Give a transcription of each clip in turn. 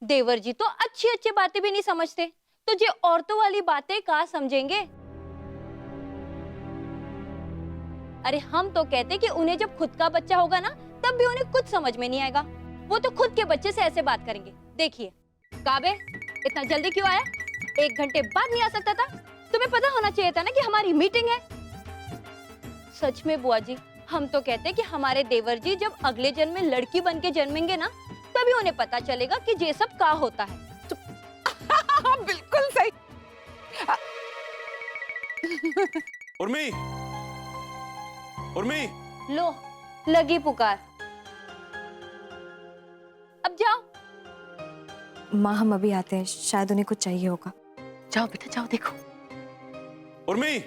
देवर जी तो अच्छी अच्छी बातें भी नहीं समझते, तो ये औरतों वाली बातें कहाँ समझेंगे। अरे हम तो कहते कि उन्हें जब खुद का बच्चा होगा ना, तब भी उन्हें कुछ समझ में नहीं आएगा। वो तो खुद के बच्चे से ऐसे बात करेंगे। देखिए काबे, इतना जल्दी क्यों आया? 1 घंटे बाद नहीं आ सकता था? तुम्हें पता होना चाहिए था ना कि हमारी मीटिंग है। सच में बुआ जी, हम तो कहते कि हमारे देवर जी जब अगले जन्म में लड़की बन के जन्मेंगे ना, तभी उन्हें पता चलेगा कि ये सब क्या होता है। बिल्कुल सही। उर्मी, उर्मी, लो लगी पुकार। अब जाओ। माँ हम अभी आते हैं, शायद उन्हें कुछ चाहिए होगा। जाओ बेटा जाओ, देखो। उर्मी,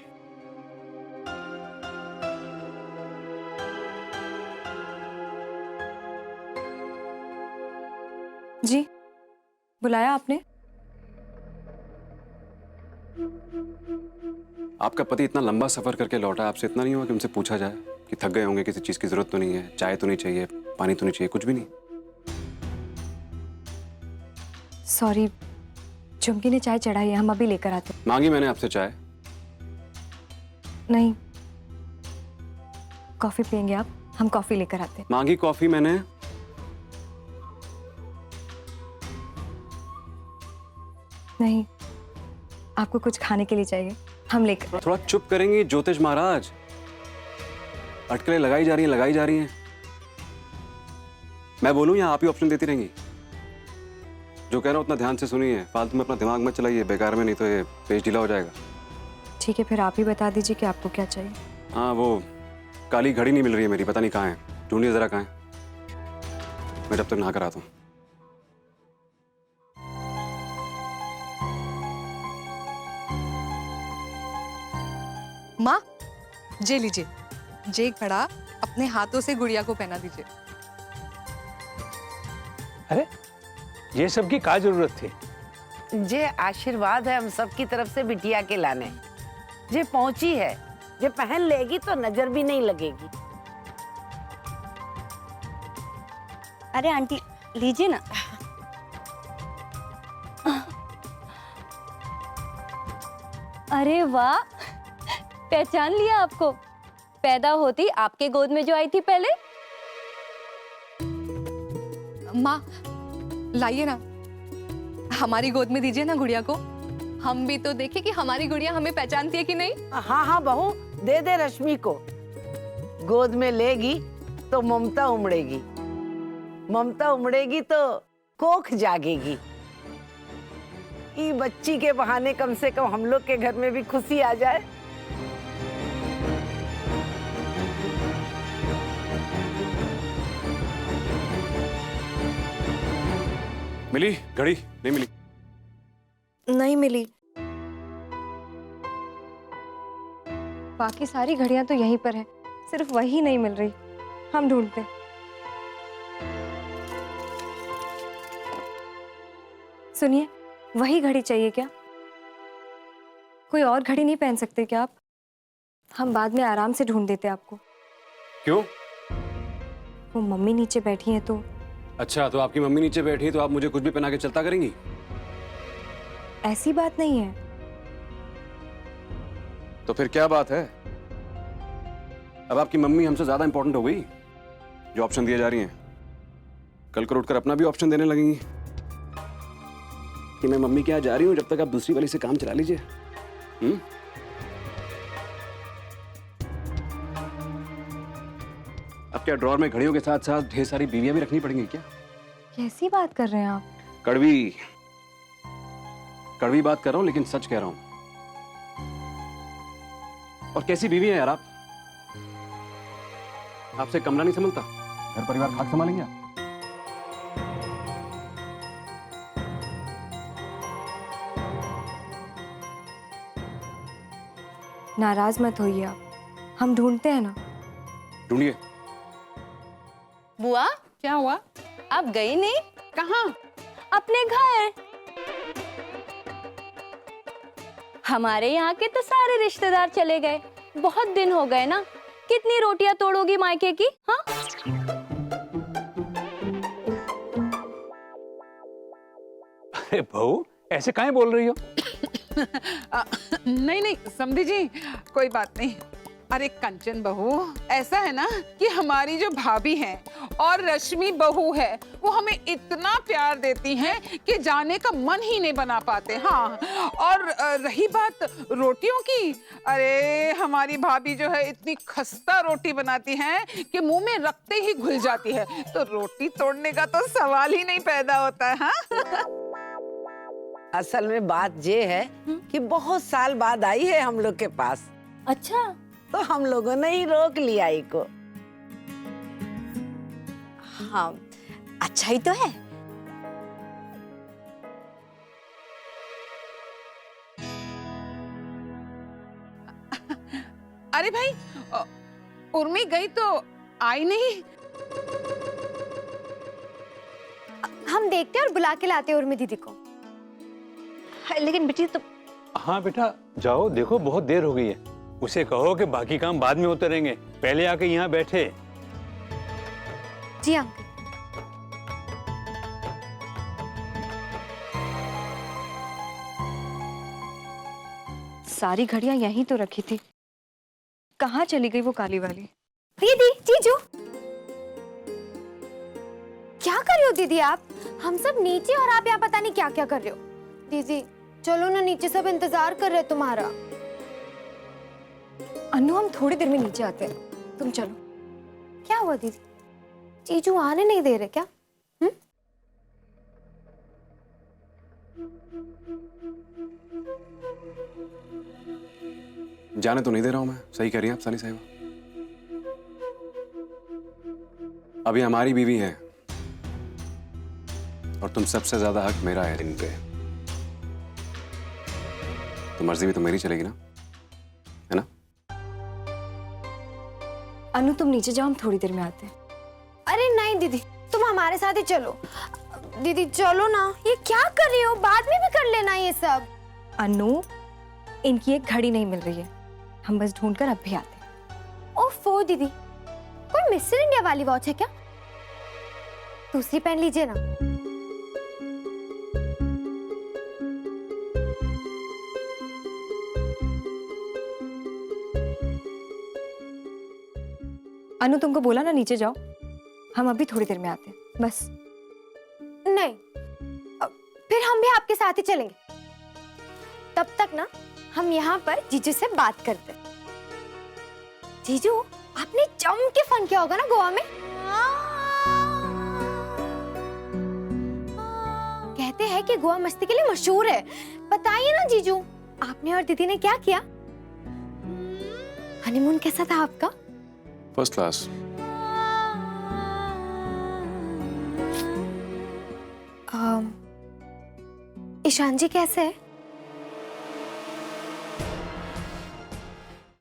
जी, बुलाया आपने? आपका पति इतना लंबा सफर करके लौटा, आपसे इतना नहीं हुआ कि उनसे पूछा जाए कि थक गए होंगे, किसी चीज की जरूरत तो नहीं है, चाय तो नहीं चाहिए, पानी तो नहीं चाहिए, कुछ भी नहीं? सॉरी, चुमकी ने चाय चढ़ाई है, हम अभी लेकर आते। मांगी मैंने आपसे चाय। नहीं, कॉफी पियेंगे आप? हम कॉफी लेकर आते। मांगी कॉफी मैंने। नहीं, आपको कुछ खाने के लिए चाहिए, हम लेकर। थोड़ा चुप करेंगी ज्योतिष महाराज? अटकलें लगाई जा रही हैं, लगाई जा रही हैं। मैं बोलूं या आप ही ऑप्शन देती रहेंगी? जो कह रहा हूं उतना ध्यान से सुनिए, फालतू में अपना दिमाग मत चलाइए बेकार में, नहीं तो ये पेज ढीला हो जाएगा। ठीक है, फिर आप ही बता दीजिए कि आपको क्या चाहिए। हाँ, वो काली घड़ी नहीं मिल रही है मेरी, पता नहीं कहाँ है, ढूंढिए जरा कहाँ है। मैं जब तक नहा कर आता हूँ। माँ, जे लीजिए, जे घड़ा अपने हाथों से गुड़िया को पहना दीजिए। अरे ये सब की क्या जरूरत थी? जे आशीर्वाद है हम सब की तरफ से बिटिया के लाने। जे पहुंची है, जे पहन लेगी तो नजर भी नहीं लगेगी। अरे आंटी लीजिए ना। अरे वाह, पहचान लिया आपको। पैदा होती आपके गोद में जो आई थी पहले। माँ लाइए ना, हमारी गोद में दीजिए ना गुड़िया को। हम भी तो देखें कि हमारी गुड़िया हमें पहचानती है कि नहीं। हाँ हाँ बहू, दे दे रश्मि को। गोद में लेगी तो ममता उमड़ेगी, ममता उमड़ेगी तो कोख जागेगी। ये बच्ची के बहाने कम से कम हम लोग के घर में भी खुशी आ जाए। मिली घड़ी? नहीं मिली। नहीं मिली। बाकी सारी घड़ियां तो यहीं पर है, सिर्फ वही नहीं मिल रही। हम ढूंढते। सुनिए, वही घड़ी चाहिए क्या? कोई और घड़ी नहीं पहन सकते क्या आप? हम बाद में आराम से ढूंढ देते आपको। क्यों? वो मम्मी नीचे बैठी हैं तो। अच्छा, तो आपकी मम्मी नीचे बैठी है तो आप मुझे कुछ भी पहना के चलता करेंगी? ऐसी बात नहीं है। तो फिर क्या बात है? अब आपकी मम्मी हमसे ज्यादा इंपॉर्टेंट हो गई जो ऑप्शन दिए जा रही हैं? कल को उठकर अपना भी ऑप्शन देने लगेंगी कि मैं मम्मी के यहाँ जा रही हूँ, जब तक आप दूसरी वाली से काम चला लीजिए। अब क्या ड्रॉर में घड़ियों के साथ साथ ढेर सारी बीवियां भी रखनी पड़ेंगी क्या? कैसी बात कर रहे हैं आप? कड़वी कड़वी बात कर रहा हूं, लेकिन सच कह रहा हूं। और कैसी बीवी है यार आप? आपसे कमरा नहीं संभलता? घर परिवार खाक संभालेंगे आप? नाराज मत होइए आप, हम ढूंढते हैं ना। ढूंढिए। बुआ क्या हुआ? आप गई नहीं? कहाँ? अपने घर। हमारे यहाँ के तो सारे रिश्तेदार चले गए, बहुत दिन हो गए ना। कितनी रोटियां तोड़ोगी मायके की? हाँ, अरे बहू, ऐसे काहे बोल रही हो? नहीं नहीं समधी जी, कोई बात नहीं। अरे कंचन बहू, ऐसा है ना कि हमारी जो भाभी हैं और रश्मि बहू है, वो हमें इतना प्यार देती हैं कि जाने का मन ही नहीं बना पाते। हाँ, और रही बात रोटियों की, अरे हमारी भाभी जो है इतनी खस्ता रोटी बनाती हैं कि मुंह में रखते ही घुल जाती है, तो रोटी तोड़ने का तो सवाल ही नहीं पैदा होता है। हाँ असल में बात ये है कि बहुत साल बाद आई है हम लोग के पास, अच्छा, तो हम लोगों ने ही रोक लिया इको। हाँ अच्छा ही तो है। अरे भाई, उर्मी गई तो आई नहीं। हम देखते हैं और बुला के लाते हैं उर्मी दीदी को। लेकिन बेटी तो हाँ बेटा, जाओ, देखो बहुत देर हो गई है। उसे कहो कि बाकी काम बाद में होते रहेंगे, पहले आके यहाँ बैठे। जी अंकल। सारी घड़ियां यहीं तो रखी थी, कहाँ चली गई वो काली वाली? दीदी, जीजू, क्या कर रहे हो दीदी आप? हम सब नीचे और आप यहाँ पता नहीं क्या क्या कर रहे हो। दीदी चलो ना नीचे, सब इंतजार कर रहे हैं तुम्हारा। अनु हम थोड़ी देर में नीचे आते हैं, तुम चलो। क्या हुआ दीदी? जीजू आने नहीं दे रहे क्या? जाने तो नहीं दे रहा हूं मैं, सही कह रही हैं आप सानी साहिबा। अभी हमारी बीवी है और तुम सबसे ज्यादा हक मेरा है इन पे। तो मर्जी भी तो मेरी चलेगी ना, है ना? अनु तुम नीचे जाओ, हम थोड़ी देर में आते हैं। अरे नहीं दीदी, तुम हमारे साथ ही चलो। दीदी चलो ना, ये क्या कर रही हो? बाद में भी कर लेना ये सब। अनु, इनकी एक घड़ी नहीं मिल रही है, हम बस ढूंढ कर अब भी आते हैं। ओफो दीदी, कोई मिस्टर इंडिया वाली वॉच है क्या? दूसरी पहन लीजिए ना। अनु तुमको बोला ना नीचे जाओ, हम अभी थोड़ी देर में आते हैं बस। नहीं, फिर हम भी आपके साथ ही चलेंगे। तब तक ना हम यहाँ पर जीजू से बात करते हैं। जीजू, आपने जम के फन किया होगा ना गोवा में? कहते हैं कि गोवा मस्ती के लिए मशहूर है। बताइए ना जीजू, आपने और दीदी ने क्या किया? हनीमून कैसा था आपका? First class. ईशान जी कैसे है?